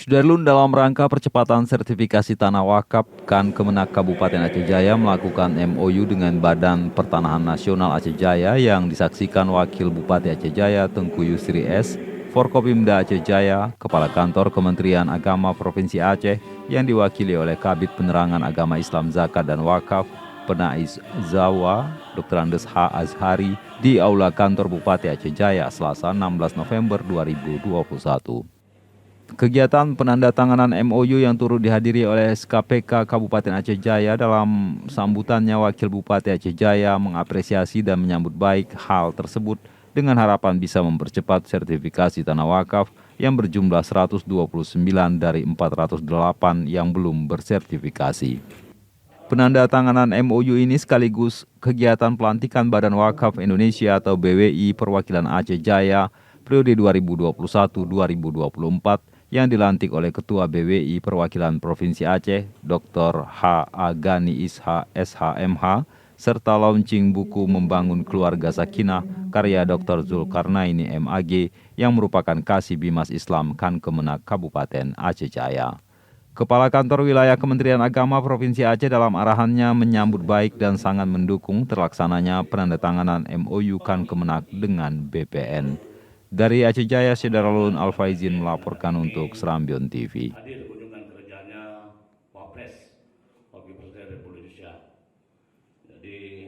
Sudarlun, dalam rangka percepatan sertifikasi tanah wakaf, Kemenak Kabupaten Aceh Jaya melakukan MOU dengan Badan Pertanahan Nasional Aceh Jaya yang disaksikan Wakil Bupati Aceh Jaya Tengku Yusri S., Forkopimda Aceh Jaya, Kepala Kantor Kementerian Agama Provinsi Aceh yang diwakili oleh Kabid Penerangan Agama Islam Zakat dan Wakaf, Penaiz Zawa, Dr. Andes H. Azhari, di Aula Kantor Bupati Aceh Jaya, Selasa 16 November 2021. Kegiatan penandatanganan MOU yang turut dihadiri oleh SKPK Kabupaten Aceh Jaya. Dalam sambutannya, Wakil Bupati Aceh Jaya mengapresiasi dan menyambut baik hal tersebut dengan harapan bisa mempercepat sertifikasi tanah wakaf yang berjumlah 129 dari 408 yang belum bersertifikasi. Penandatanganan MOU ini sekaligus kegiatan pelantikan Badan Wakaf Indonesia atau BWI Perwakilan Aceh Jaya periode 2021-2024 yang dilantik oleh Ketua BWI Perwakilan Provinsi Aceh, Dr. H. Agani Isha SHMH, serta launching buku Membangun Keluarga Sakinah karya Dr. Zulkarnaini MAG yang merupakan Kasih Bimas Islam Kemenak Kabupaten Aceh Jaya. Kepala Kantor Wilayah Kementerian Agama Provinsi Aceh dalam arahannya menyambut baik dan sangat mendukung terlaksananya penandatanganan MOU Kemenak dengan BPN. Dari Aceh Jaya, Syederalun Alfaizin melaporkan untuk Serambion TV. Hadir kunjungan kerjanya Wapres Wakil Presiden Republik Indonesia. Jadi